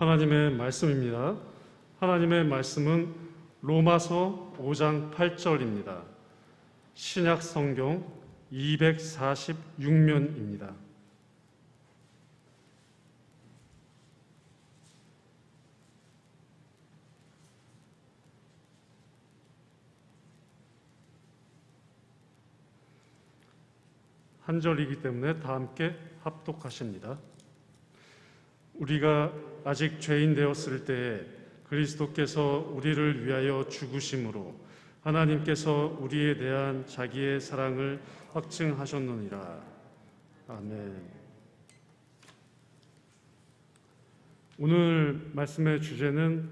하나님의 말씀입니다. 하나님의 말씀은 로마서 5장 8절입니다. 신약 성경 246면입니다. 한 절이기 때문에 다 함께 합독하십니다. 우리가 아직 죄인 되었을 때에 그리스도께서 우리를 위하여 죽으심으로 하나님께서 우리에 대한 자기의 사랑을 확증하셨느니라. 아멘. 오늘 말씀의 주제는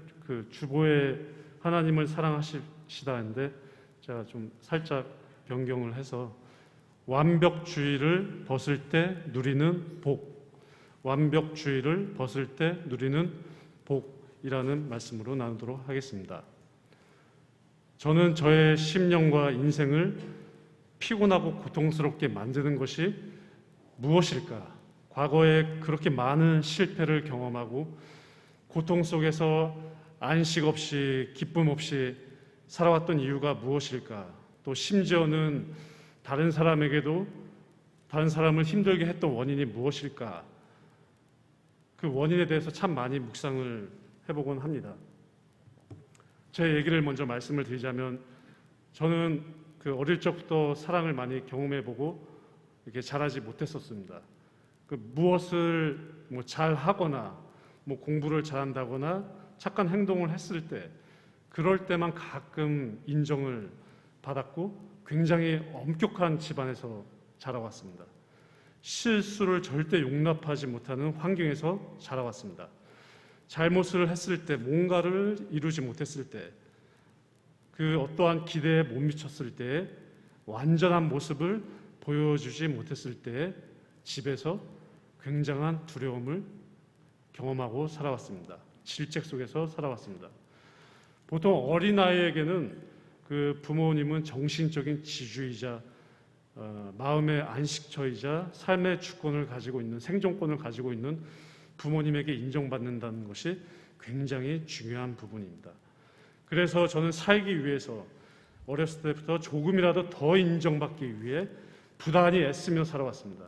주보에 하나님을 사랑하시다인데 제가 좀 살짝 변경을 해서 완벽주의를 벗을 때 누리는 복, 완벽주의를 벗을 때 누리는 복이라는 말씀으로 나누도록 하겠습니다. 저는 저의 심령과 인생을 피곤하고 고통스럽게 만드는 것이 무엇일까? 과거에 그렇게 많은 실패를 경험하고 고통 속에서 안식 없이 기쁨 없이 살아왔던 이유가 무엇일까? 또 심지어는 다른 사람에게도 다른 사람을 힘들게 했던 원인이 무엇일까? 그 원인에 대해서 참 많이 묵상을 해보곤 합니다. 제 얘기를 먼저 말씀을 드리자면 저는 어릴 적부터 사랑을 많이 경험해보고 이렇게 잘하지 못했었습니다. 무엇을 잘 하거나 공부를 잘한다거나 착한 행동을 했을 때 그럴 때만 가끔 인정을 받았고 굉장히 엄격한 집안에서 자라왔습니다. 실수를 절대 용납하지 못하는 환경에서 자라왔습니다. 잘못을 했을 때, 뭔가를 이루지 못했을 때, 어떠한 기대에 못 미쳤을 때, 완전한 모습을 보여주지 못했을 때 집에서 굉장한 두려움을 경험하고 살아왔습니다. 질책 속에서 살아왔습니다. 보통 어린아이에게는 부모님은 정신적인 지주이자 마음의 안식처이자 삶의 주권을 가지고 있는, 생존권을 가지고 있는 부모님에게 인정받는다는 것이 굉장히 중요한 부분입니다. 그래서 저는 살기 위해서 어렸을 때부터 조금이라도 더 인정받기 위해 부단히 애쓰며 살아왔습니다.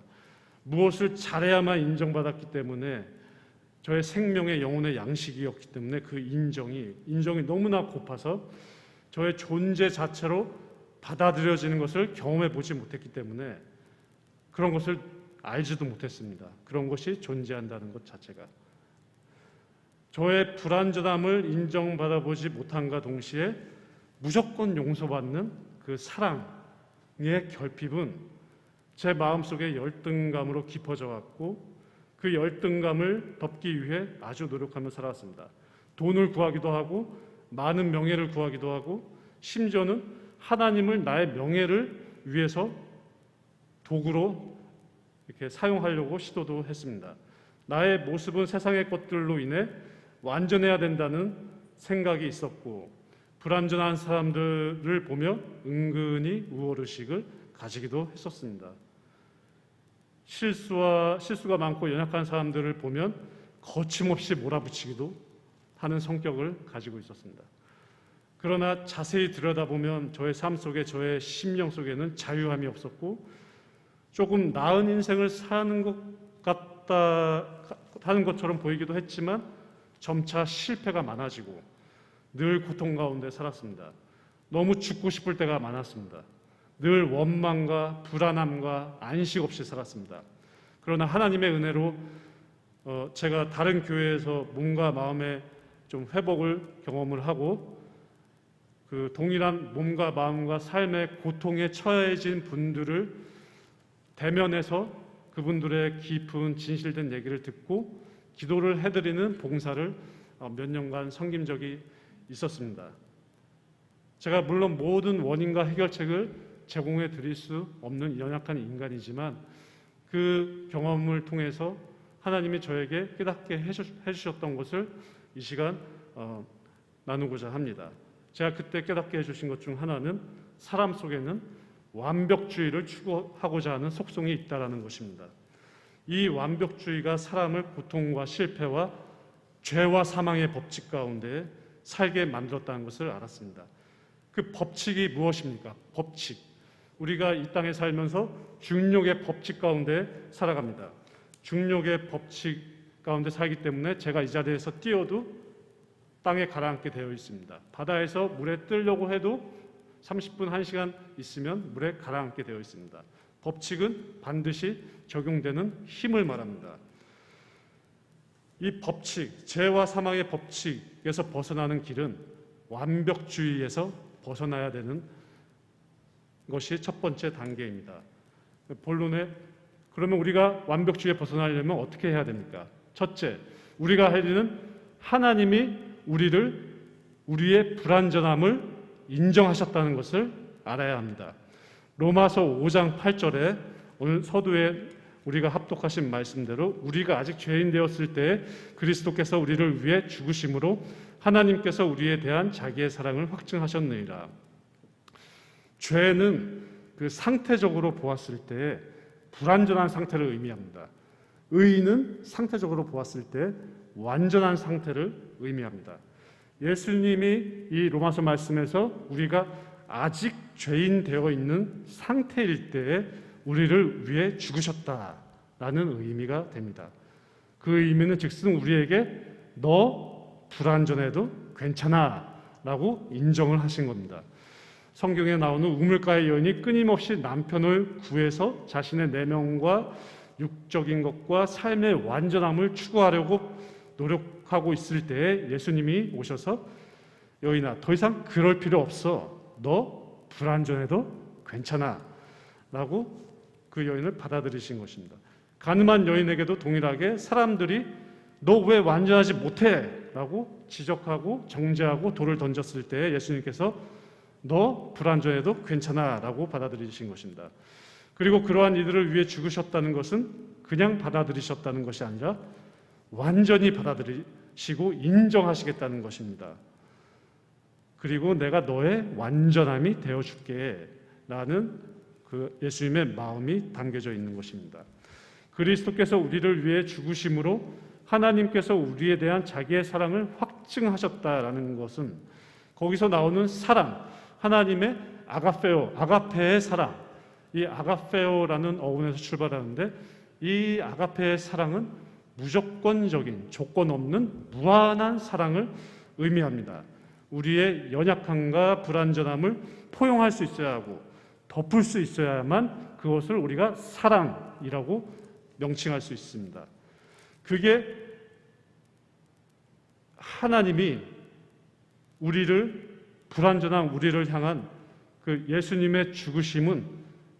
무엇을 잘해야만 인정받았기 때문에 저의 생명의 영혼의 양식이었기 때문에 그 인정이 너무나 고파서 저의 존재 자체로 받아들여지는 것을 경험해 보지 못했기 때문에 그런 것을 알지도 못했습니다. 그런 것이 존재한다는 것 자체가. 저의 불완전함을 인정받아 보지 못함과 동시에 무조건 용서받는 그 사랑의 결핍은 제 마음속에 열등감으로 깊어져 갔고 그 열등감을 덮기 위해 아주 노력하며 살아왔습니다. 돈을 구하기도 하고 많은 명예를 구하기도 하고 심지어는 하나님을 나의 명예를 위해서 도구로 이렇게 사용하려고 시도도 했습니다. 나의 모습은 세상의 것들로 인해 완전해야 된다는 생각이 있었고 불완전한 사람들을 보며 은근히 우월의식을 가지기도 했었습니다. 실수가 많고 연약한 사람들을 보면 거침없이 몰아붙이기도 하는 성격을 가지고 있었습니다. 그러나 자세히 들여다보면 저의 삶 속에, 저의 심령 속에는 자유함이 없었고 조금 나은 인생을 사는 것 같다는 것처럼 보이기도 했지만 점차 실패가 많아지고 늘 고통 가운데 살았습니다. 너무 죽고 싶을 때가 많았습니다. 늘 원망과 불안함과 안식 없이 살았습니다. 그러나 하나님의 은혜로 제가 다른 교회에서 몸과 마음의 좀 회복을 경험을 하고 동일한 몸과 마음과 삶의 고통에 처해진 분들을 대면해서 그분들의 깊은 진실된 얘기를 듣고 기도를 해드리는 봉사를 몇 년간 섬긴 적이 있었습니다. 제가 물론 모든 원인과 해결책을 제공해 드릴 수 없는 연약한 인간이지만 그 경험을 통해서 하나님이 저에게 깨닫게 해주셨던 것을 이 시간 나누고자 합니다. 제가 그때 깨닫게 해주신 것 중 하나는 사람 속에는 완벽주의를 추구하고자 하는 속성이 있다는 것입니다. 이 완벽주의가 사람을 고통과 실패와 죄와 사망의 법칙 가운데 살게 만들었다는 것을 알았습니다. 그 법칙이 무엇입니까? 법칙. 우리가 이 땅에 살면서 중력의 법칙 가운데 살아갑니다. 중력의 법칙 가운데 살기 때문에 제가 이 자리에서 뛰어도 땅에 가라앉게 되어 있습니다. 바다에서 물에 뜨려고 해도 30분, 1시간 있으면 물에 가라앉게 되어 있습니다. 법칙은 반드시 적용되는 힘을 말합니다. 이 법칙, 죄와 사망의 법칙에서 벗어나는 길은 완벽주의에서 벗어나야 되는 것이 첫 번째 단계입니다. 본론에 그러면 우리가 완벽주의에 벗어나려면 어떻게 해야 됩니까? 첫째, 우리가 할 일은 하나님이 우리의 불완전함을 인정하셨다는 것을 알아야 합니다. 로마서 5장 8절에 오늘 서두에 우리가 합독하신 말씀대로 우리가 아직 죄인 되었을 때 그리스도께서 우리를 위해 죽으심으로 하나님께서 우리에 대한 자기의 사랑을 확증하셨느니라. 죄는 그 상태적으로 보았을 때 불완전한 상태를 의미합니다. 의는 상태적으로 보았을 때 완전한 상태를 의미합니다. 예수님이 이 로마서 말씀에서 우리가 아직 죄인 되어 있는 상태일 때에 우리를 위해 죽으셨다라는 의미가 됩니다. 그 의미는 즉슨 우리에게 너 불완전해도 괜찮아 라고 인정을 하신 겁니다. 성경에 나오는 우물가의 여인이 끊임없이 남편을 구해서 자신의 내면과 육적인 것과 삶의 완전함을 추구하려고 노력하고 있을 때에 예수님이 오셔서 여인아 더 이상 그럴 필요 없어. 너 불완전해도 괜찮아 라고 그 여인을 받아들이신 것입니다. 가늠한 여인에게도 동일하게 사람들이 너 왜 완전하지 못해? 라고 지적하고 정죄하고 돌을 던졌을 때 예수님께서 너 불완전해도 괜찮아 라고 받아들이신 것입니다. 그리고 그러한 이들을 위해 죽으셨다는 것은 그냥 받아들이셨다는 것이 아니라 완전히 받아들이시고 인정하시겠다는 것입니다. 그리고 내가 너의 완전함이 되어줄게 라는 그 예수님의 마음이 담겨져 있는 것입니다. 그리스도께서 우리를 위해 죽으심으로 하나님께서 우리에 대한 자기의 사랑을 확증하셨다라는 것은 거기서 나오는 사랑, 하나님의 아가페의 사랑, 이 아가페오라는 어원에서 출발하는데 이 아가페의 사랑은 무조건적인, 조건 없는 무한한 사랑을 의미합니다. 우리의 연약함과 불완전함을 포용할 수 있어야 하고 덮을 수 있어야만 그것을 우리가 사랑이라고 명칭할 수 있습니다. 그게 하나님이 불완전한 우리를 향한 그 예수님의 죽으심은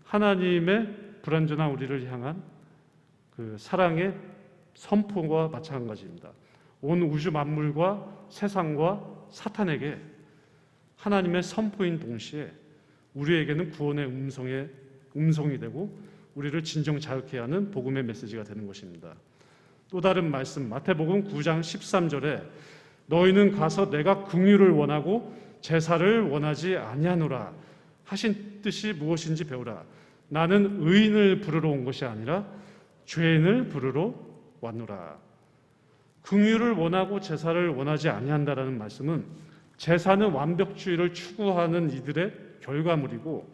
하나님의 불완전한 우리를 향한 그 사랑의 선포와 마찬가지입니다. 온 우주 만물과 세상과 사탄에게 하나님의 선포인 동시에 우리에게는 구원의 음성이 되고 우리를 진정 자극해야 하는 복음의 메시지가 되는 것입니다. 또 다른 말씀 마태복음 9장 13절에 너희는 가서 내가 긍휼을 원하고 제사를 원하지 아니하노라 하신 뜻이 무엇인지 배우라. 나는 의인을 부르러 온 것이 아니라 죄인을 부르러 왔노라. 긍휼을 원하고 제사를 원하지 아니한다라는 말씀은 제사는 완벽주의를 추구하는 이들의 결과물이고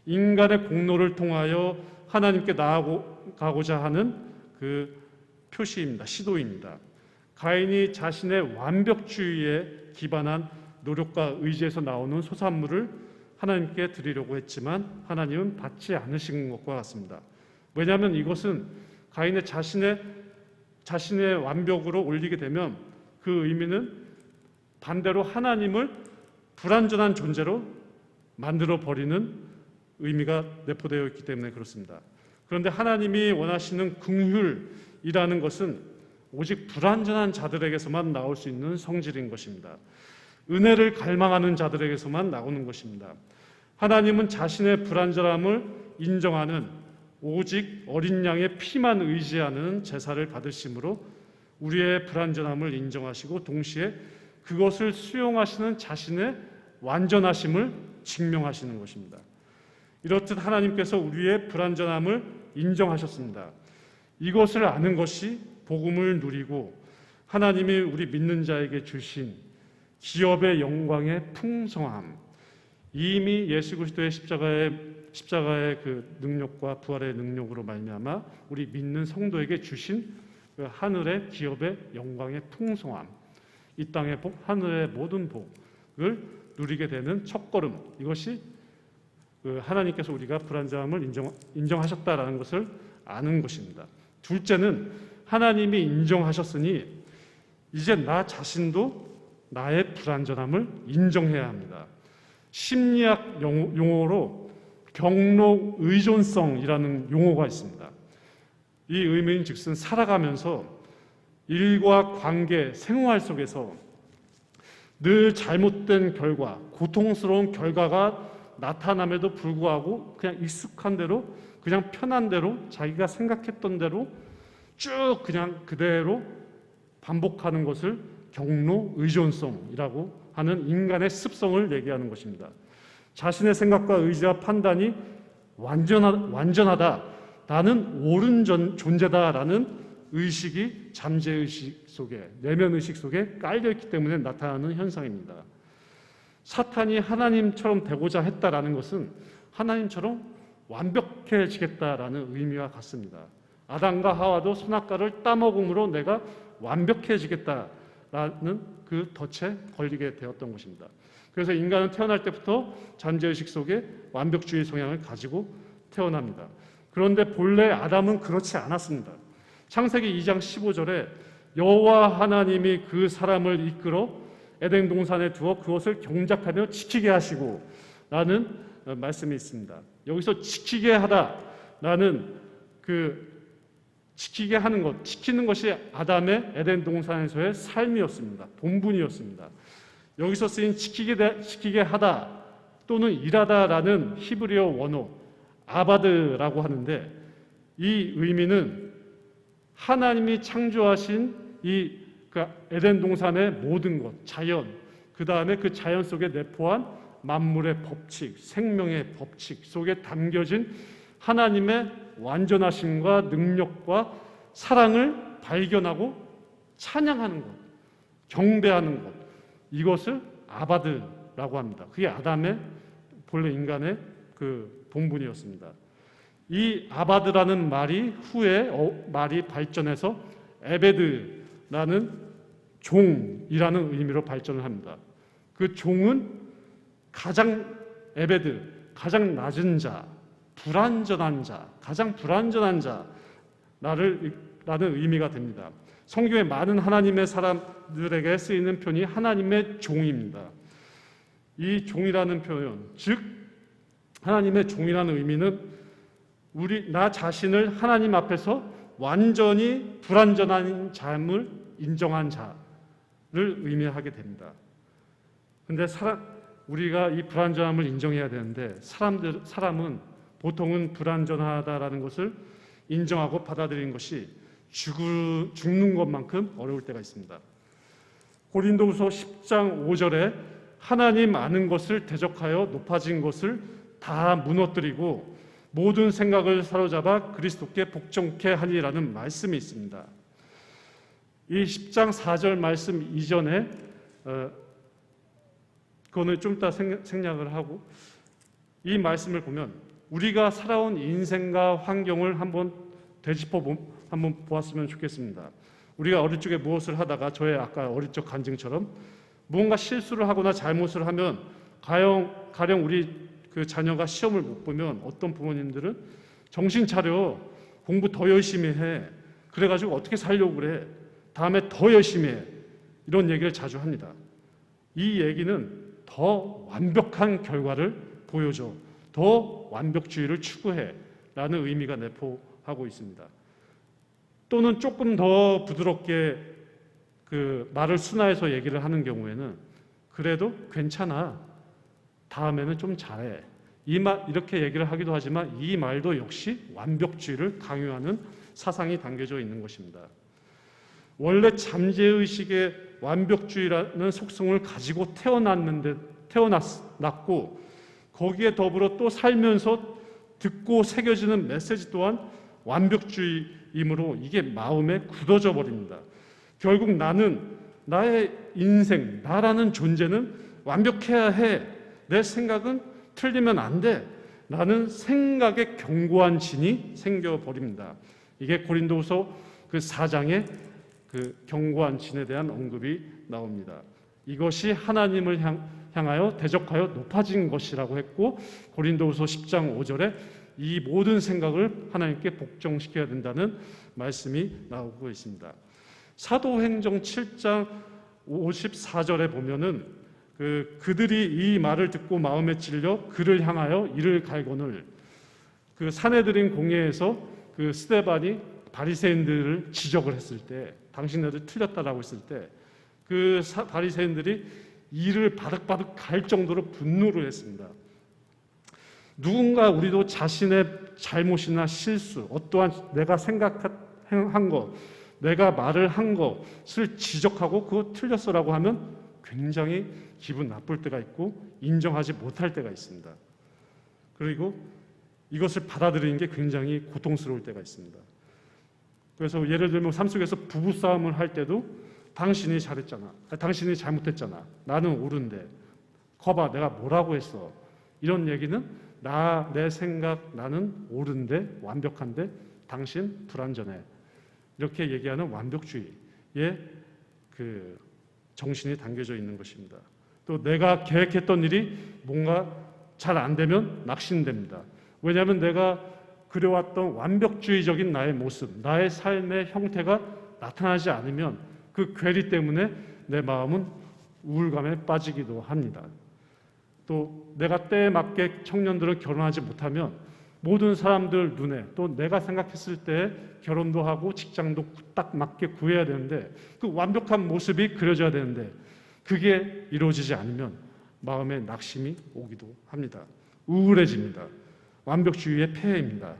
인간의 공로를 통하여 하나님께 나아가고자 하는 그 표시입니다. 시도입니다. 가인이 자신의 완벽주의에 기반한 노력과 의지에서 나오는 소산물을 하나님께 드리려고 했지만 하나님은 받지 않으신 것과 같습니다. 왜냐하면 이것은 가인의 자신의 완벽으로 올리게 되면 그 의미는 반대로 하나님을 불완전한 존재로 만들어 버리는 의미가 내포되어 있기 때문에 그렇습니다. 그런데 하나님이 원하시는 긍휼이라는 것은 오직 불완전한 자들에게서만 나올 수 있는 성질인 것입니다. 은혜를 갈망하는 자들에게서만 나오는 것입니다. 하나님은 자신의 불완전함을 인정하는 오직 어린 양의 피만 의지하는 제사를 받으심으로 우리의 불완전함을 인정하시고 동시에 그것을 수용하시는 자신의 완전하심을 증명하시는 것입니다. 이렇듯 하나님께서 우리의 불완전함을 인정하셨습니다. 이것을 아는 것이 복음을 누리고 하나님이 우리 믿는 자에게 주신 기업의 영광의 풍성함, 이미 예수 그리스도의 십자가의 그 능력과 부활의 능력으로 말미암아 우리 믿는 성도에게 주신 그 하늘의 기업의 영광의 풍성함, 이 땅의 복, 하늘의 모든 복을 누리게 되는 첫걸음, 이것이 그 하나님께서 우리가 불완전함을 인정하셨다라는 것을 아는 것입니다. 둘째는 하나님이 인정하셨으니 이제 나 자신도 나의 불완전함을 인정해야 합니다. 심리학 용어로 경록 의존성이라는 용어가 있습니다. 이 의미인 즉슨 살아가면서 일과 관계, 생활 속에서 늘 잘못된 결과, 고통스러운 결과가 나타남에도 불구하고 그냥 익숙한 대로, 그냥 편한 대로, 자기가 생각했던 대로 쭉 그냥 그대로 반복하는 것을 경로 의존성이라고 하는 인간의 습성을 얘기하는 것입니다. 자신의 생각과 의지와 판단이 완전하다, 나는 옳은 존재다라는 의식이 잠재의식 속에, 내면의식 속에 깔려있기 때문에 나타나는 현상입니다. 사탄이 하나님처럼 되고자 했다라는 것은 하나님처럼 완벽해지겠다라는 의미와 같습니다. 아담과 하와도 선악과를 따먹음으로 내가 완벽해지겠다라는 그 덫에 걸리게 되었던 것입니다. 그래서 인간은 태어날 때부터 잠재의식 속에 완벽주의 성향을 가지고 태어납니다. 그런데 본래 아담은 그렇지 않았습니다. 창세기 2장 15절에 여호와 하나님이 그 사람을 이끌어 에덴 동산에 두어 그것을 경작하며 지키게 하시고 라는 말씀이 있습니다. 여기서 지키게 하다라는 그 지키게 하는 것, 지키는 것이 아담의 에덴 동산에서의 삶이었습니다. 본분이었습니다. 여기서 쓰인 지키게 하다 또는 일하다라는 히브리어 원어 아바드라고 하는데, 이 의미는 하나님이 창조하신 이 에덴 동산의 모든 것, 자연, 그 다음에 그 자연 속에 내포한 만물의 법칙, 생명의 법칙 속에 담겨진 하나님의 완전하심과 능력과 사랑을 발견하고 찬양하는 것, 경배하는 것, 이것을 아바드라고 합니다. 그게 아담의 본래 인간의 그 본분이었습니다. 이 아바드라는 말이 후에 말이 발전해서 에베드라는 종이라는 의미로 발전을 합니다. 그 종은 에베드, 가장 낮은 자, 불완전한 자, 가장 불완전한 자라는 의미가 됩니다. 성경에 많은 하나님의 사람들에게 쓰이는 표현이 하나님의 종입니다. 이 종이라는 표현, 즉 하나님의 종이라는 의미는 나 자신을 하나님 앞에서 완전히 불완전한 삶을 인정한 자를 의미하게 됩니다. 근데 우리가 이 불완전함을 인정해야 되는데 사람은 보통은 불완전하다라는 것을 인정하고 받아들이는 것이 죽는 것만큼 어려울 때가 있습니다. 고린도후서 10장 5절에 하나님 아는 것을 대적하여 높아진 것을 다 무너뜨리고 모든 생각을 사로잡아 그리스도께 복종케 하리라는 말씀이 있습니다. 이 10장 4절 말씀 이전에 그거는 좀 이따 생략을 하고, 이 말씀을 보면 우리가 살아온 인생과 환경을 한번 한번 보았으면 좋겠습니다. 우리가 어릴 적에 무엇을 하다가 저의 아까 어릴 적 간증처럼 무언가 실수를 하거나 잘못을 하면 가령 우리 그 자녀가 시험을 못 보면 어떤 부모님들은 정신 차려, 공부 더 열심히 해, 그래가지고 어떻게 살려고 그래, 다음에 더 열심히 해, 이런 얘기를 자주 합니다. 이 얘기는 더 완벽한 결과를 보여줘, 더 완벽주의를 추구해 라는 의미가 내포하고 있습니다. 또는 조금 더 부드럽게 그 말을 순화해서 얘기를 하는 경우에는 그래도 괜찮아, 다음에는 좀 잘해, 이렇게 얘기를 하기도 하지만 이 말도 역시 완벽주의를 강요하는 사상이 담겨져 있는 것입니다. 원래 잠재의식의 완벽주의라는 속성을 가지고 태어났고 거기에 더불어 또 살면서 듣고 새겨지는 메시지 또한 완벽주의이므로 이게 마음에 굳어져 버립니다. 결국 나는, 나의 인생, 나라는 존재는 완벽해야 해. 내 생각은 틀리면 안 돼. 라는 생각에 견고한 진이 생겨버립니다. 이게 고린도후서 그 4장의 그 견고한 진에 대한 언급이 나옵니다. 이것이 하나님을 향하여 대적하여 높아진 것이라고 했고, 고린도후서 10장 5절에 이 모든 생각을 하나님께 복종시켜야 된다는 말씀이 나오고 있습니다. 사도행정 7장 54절에 보면은 그들이 이 말을 듣고 마음에 찔려 그를 향하여 이를 갈거늘, 그 사내들인 공회에서 그 스데반이 바리새인들을 지적을 했을 때, 당신네들 틀렸다라고 했을 때 그 바리새인들이 이를 바득바득 갈 정도로 분노를 했습니다. 누군가 우리도 자신의 잘못이나 실수, 어떠한 내가 생각한 것, 내가 말을 한 것을 지적하고 그거 틀렸어라고 하면 굉장히 기분 나쁠 때가 있고 인정하지 못할 때가 있습니다. 그리고 이것을 받아들이는 게 굉장히 고통스러울 때가 있습니다. 그래서 예를 들면 삶 속에서 부부싸움을 할 때도 당신이 잘했잖아, 당신이 잘못했잖아, 나는 옳은데, 거봐 내가 뭐라고 했어, 이런 얘기는 내 생각, 나는 옳은데 완벽한데 당신 불완전해, 이렇게 얘기하는 완벽주의의 그 정신이 담겨져 있는 것입니다. 또 내가 계획했던 일이 뭔가 잘 안 되면 낙심됩니다. 왜냐하면 내가 그려왔던 완벽주의적인 나의 모습, 나의 삶의 형태가 나타나지 않으면 그 괴리 때문에 내 마음은 우울감에 빠지기도 합니다. 또 내가 때에 맞게 청년들을 결혼하지 못하면 모든 사람들 눈에, 또 내가 생각했을 때 결혼도 하고 직장도 딱 맞게 구해야 되는데 그 완벽한 모습이 그려져야 되는데 그게 이루어지지 않으면 마음에 낙심이 오기도 합니다. 우울해집니다. 완벽주의의 폐해입니다.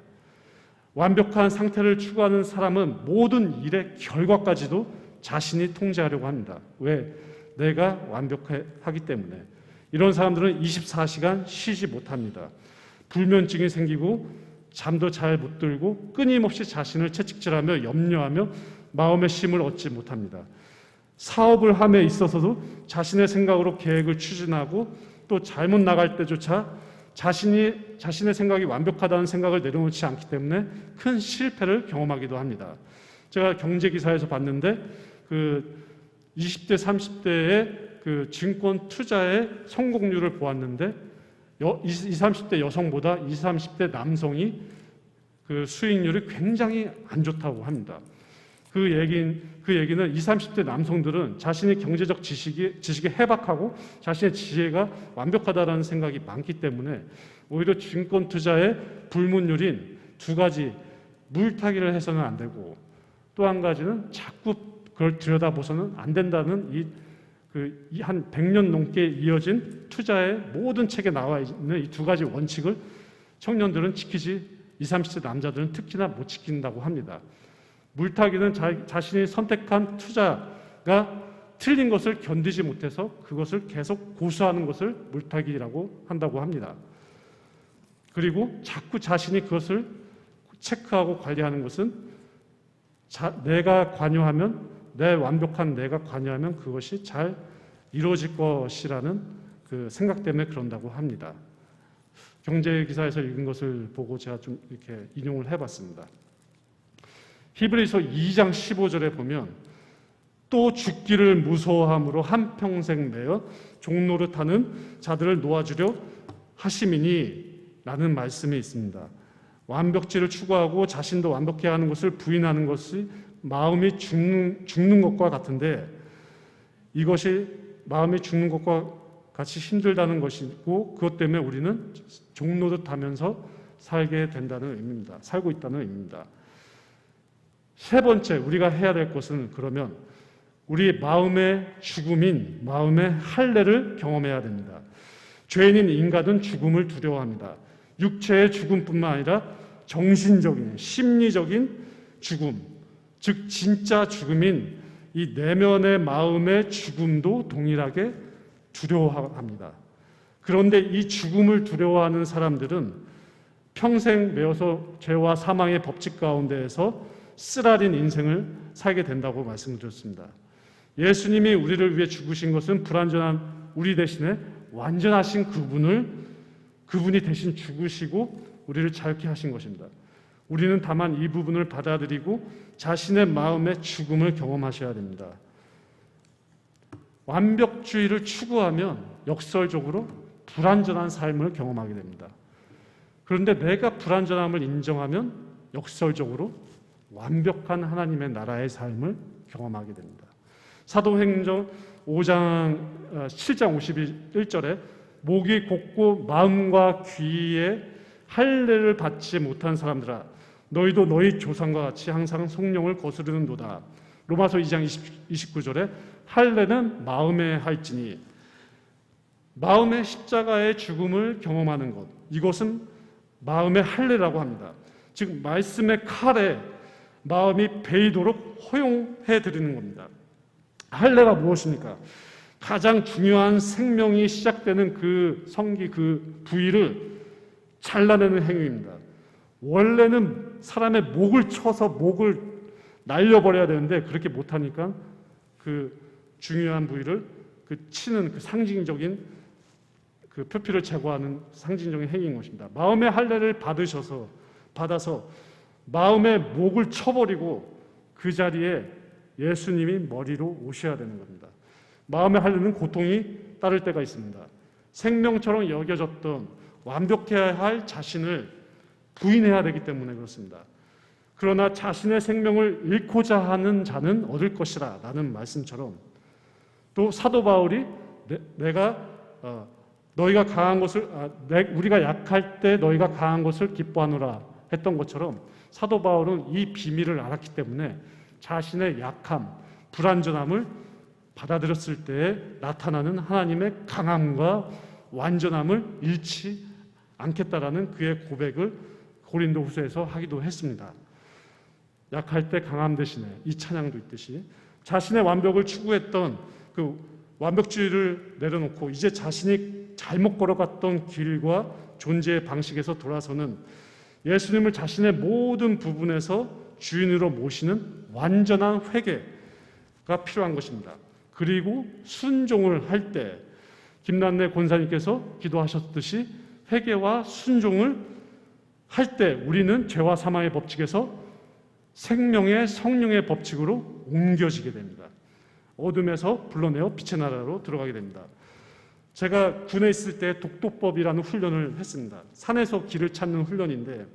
완벽한 상태를 추구하는 사람은 모든 일의 결과까지도 자신이 통제하려고 합니다. 왜? 내가 완벽하기 때문에. 이런 사람들은 24시간 쉬지 못합니다. 불면증이 생기고 잠도 잘 못 들고 끊임없이 자신을 채찍질하며 염려하며 마음의 쉼을 얻지 못합니다. 사업을 함에 있어서도 자신의 생각으로 계획을 추진하고 또 잘못 나갈 때조차 자신의 생각이 완벽하다는 생각을 내려놓지 않기 때문에 큰 실패를 경험하기도 합니다. 제가 경제기사에서 봤는데 그 20대, 30대의 그 증권 투자의 성공률을 보았는데 20, 30대 여성보다 20, 30대 남성이 그 수익률이 굉장히 안 좋다고 합니다. 그 얘기는 20, 30대 남성들은 자신의 경제적 지식이 해박하고 자신의 지혜가 완벽하다는 생각이 많기 때문에 오히려 증권 투자의 불문율인 두 가지, 물타기를 해서는 안 되고 또 한 가지는 자꾸 그걸 들여다보서는 안 된다는 한 100년 넘게 이어진 투자의 모든 책에 나와 있는 이 두 가지 원칙을 청년들은 지키지 20, 30대 남자들은 특히나 못 지킨다고 합니다. 물타기는 자신이 선택한 투자가 틀린 것을 견디지 못해서 그것을 계속 고수하는 것을 물타기라고 한다고 합니다. 그리고 자꾸 자신이 그것을 체크하고 관리하는 것은 내가 관여하면, 내 완벽한 내가 관여하면 그것이 잘 이루어질 것이라는 그 생각 때문에 그런다고 합니다. 경제기사에서 읽은 것을 보고 제가 좀 이렇게 인용을 해봤습니다. 히브리서 2장 15절에 보면 또 죽기를 무서워함으로 한평생 매여 종노릇하는 자들을 놓아주려 하심이니 라는 말씀이 있습니다. 완벽지를 추구하고 자신도 완벽해야 하는 것을 부인하는 것이 마음이 죽는 것과 같은데 이것이 마음이 죽는 것과 같이 힘들다는 것이고 그것 때문에 우리는 종노릇하면서 살게 된다는 의미입니다. 살고 있다는 의미입니다. 세 번째 우리가 해야 될 것은 그러면 우리 마음의 죽음인 마음의 할례를 경험해야 됩니다. 죄인인 인간은 죽음을 두려워합니다. 육체의 죽음뿐만 아니라 정신적인, 심리적인 죽음, 즉 진짜 죽음인 이 내면의 마음의 죽음도 동일하게 두려워합니다. 그런데 이 죽음을 두려워하는 사람들은 평생 매어서 죄와 사망의 법칙 가운데에서 쓰라린 인생을 살게 된다고 말씀드렸습니다. 예수님이 우리를 위해 죽으신 것은 불완전한 우리 대신에 완전하신 그분이 대신 죽으시고 우리를 자유케 하신 것입니다. 우리는 다만 이 부분을 받아들이고 자신의 마음의 죽음을 경험하셔야 됩니다. 완벽주의를 추구하면 역설적으로 불완전한 삶을 경험하게 됩니다. 그런데 내가 불완전함을 인정하면 역설적으로 완벽한 하나님의 나라의 삶을 경험하게 됩니다. 사도행전 5장 7장 51절에 목이 곧고 마음과 귀에 할례를 받지 못한 사람들아 너희도 너희 조상과 같이 항상 성령을 거스르는도다. 로마서 2장 29절에 할례는 마음에 할지니 마음의 십자가의 죽음을 경험하는 것, 이것은 마음의 할례라고 합니다. 즉 말씀의 칼에 마음이 베이도록 허용해 드리는 겁니다. 할례가 무엇입니까? 가장 중요한 생명이 시작되는 그 성기, 그 부위를 잘라내는 행위입니다. 원래는 사람의 목을 쳐서 목을 날려버려야 되는데 그렇게 못하니까 그 중요한 부위를 그 치는 그 상징적인 그 표피를 제거하는 상징적인 행위인 것입니다. 마음의 할례를 받아서 마음의 목을 쳐버리고 그 자리에 예수님이 머리로 오셔야 되는 겁니다. 마음의 할례는 고통이 따를 때가 있습니다. 생명처럼 여겨졌던 완벽해야 할 자신을 부인해야 되기 때문에 그렇습니다. 그러나 자신의 생명을 잃고자 하는 자는 얻을 것이라 라는 말씀처럼 또 사도 바울이 너희가 강한 것을 우리가 약할 때 너희가 강한 것을 기뻐하노라 했던 것처럼 사도 바울은 이 비밀을 알았기 때문에 자신의 약함, 불완전함을 받아들였을 때에 나타나는 하나님의 강함과 완전함을 잃지 않겠다라는 그의 고백을 고린도후서에서 하기도 했습니다. 약할 때 강함 대신에 이 찬양도 있듯이 자신의 완벽을 추구했던 그 완벽주의를 내려놓고 이제 자신이 잘못 걸어갔던 길과 존재의 방식에서 돌아서는 예수님을 자신의 모든 부분에서 주인으로 모시는 완전한 회개가 필요한 것입니다. 그리고 순종을 할 때 김남래 권사님께서 기도하셨듯이 회개와 순종을 할 때 우리는 죄와 사망의 법칙에서 생명의 성령의 법칙으로 옮겨지게 됩니다. 어둠에서 불러내어 빛의 나라로 들어가게 됩니다. 제가 군에 있을 때 독도법이라는 훈련을 했습니다. 산에서 길을 찾는 훈련인데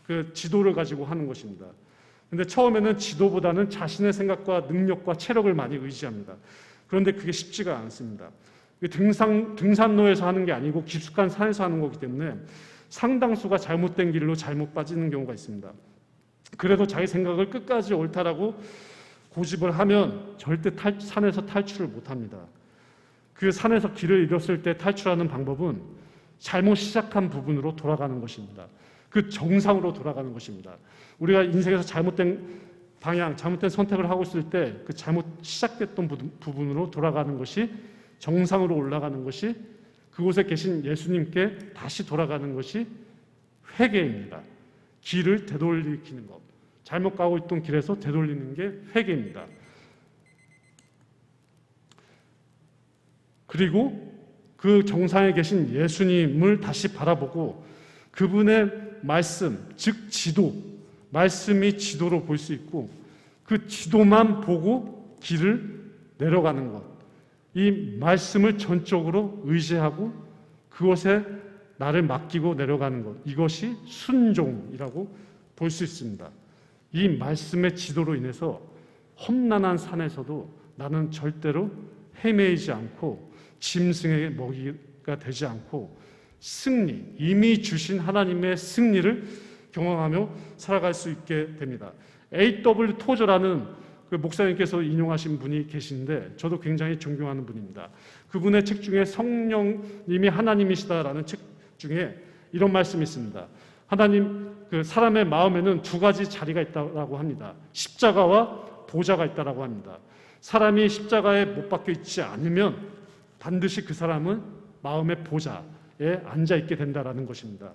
그 지도를 가지고 하는 것입니다. 근데 처음에는 지도보다는 자신의 생각과 능력과 체력을 많이 의지합니다. 그런데 그게 쉽지가 않습니다. 등산로에서 하는 게 아니고 깊숙한 산에서 하는 거기 때문에 상당수가 잘못된 길로 잘못 빠지는 경우가 있습니다. 그래도 자기 생각을 끝까지 옳다라고 고집을 하면 절대 산에서 탈출을 못합니다. 그 산에서 길을 잃었을 때 탈출하는 방법은 잘못 시작한 부분으로 돌아가는 것입니다. 그 정상으로 돌아가는 것입니다. 우리가 인생에서 잘못된 방향, 잘못된 선택을 하고 있을 때 그 잘못 시작됐던 부분으로 돌아가는 것이 정상으로 올라가는 것이 그곳에 계신 예수님께 다시 돌아가는 것이 회개입니다. 길을 되돌리키는 것. 잘못 가고 있던 길에서 되돌리는 게 회개입니다. 그리고 그 정상에 계신 예수님을 다시 바라보고 그분의 말씀, 즉 지도, 말씀이 지도로 볼 수 있고 그 지도만 보고 길을 내려가는 것. 이 말씀을 전적으로 의지하고 그것에 나를 맡기고 내려가는 것. 이것이 순종이라고 볼 수 있습니다. 이 말씀의 지도로 인해서 험난한 산에서도 나는 절대로 헤매이지 않고 짐승에게 먹이가 되지 않고 승리, 이미 주신 하나님의 승리를 경험하며 살아갈 수 있게 됩니다. A.W. 토저라는 그 목사님께서 인용하신 분이 계신데 저도 굉장히 존경하는 분입니다. 그분의 책 중에 성령님이 하나님이시다라는 책 중에 이런 말씀이 있습니다. 하나님, 그 사람의 마음에는 두 가지 자리가 있다고 합니다. 십자가와 보좌가 있다고 합니다. 사람이 십자가에 못 박혀 있지 않으면 반드시 그 사람은 마음의 보좌에 앉아 있게 된다라는 것입니다.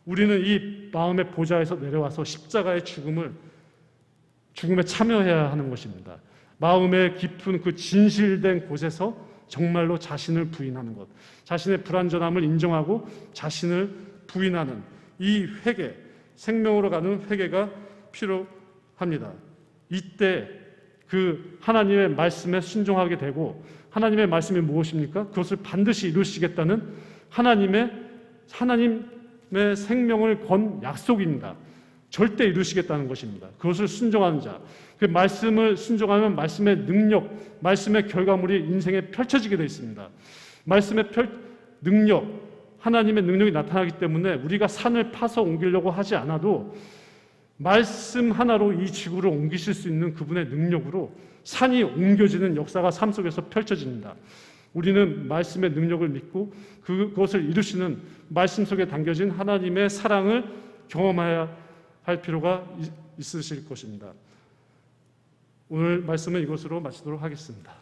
우리는 이 마음의 보좌에서 내려와서 십자가의 죽음을 죽음에 참여해야 하는 것입니다. 마음의 깊은 그 진실된 곳에서 정말로 자신을 부인하는 것, 자신의 불완전함을 인정하고 자신을 부인하는 이 회개, 생명으로 가는 회개가 필요합니다. 이때 그 하나님의 말씀에 순종하게 되고, 하나님의 말씀이 무엇입니까? 그것을 반드시 이루시겠다는 하나님의 생명을 건 약속입니다. 절대 이루시겠다는 것입니다. 그것을 순종하는 자, 그 말씀을 순종하면 말씀의 능력, 말씀의 결과물이 인생에 펼쳐지게 되어 있습니다. 말씀의 능력, 하나님의 능력이 나타나기 때문에 우리가 산을 파서 옮기려고 하지 않아도 말씀 하나로 이 지구를 옮기실 수 있는 그분의 능력으로 산이 옮겨지는 역사가 삶 속에서 펼쳐집니다. 우리는 말씀의 능력을 믿고 그것을 이루시는 말씀 속에 담겨진 하나님의 사랑을 경험해야 할 필요가 있으실 것입니다. 오늘 말씀은 이것으로 마치도록 하겠습니다.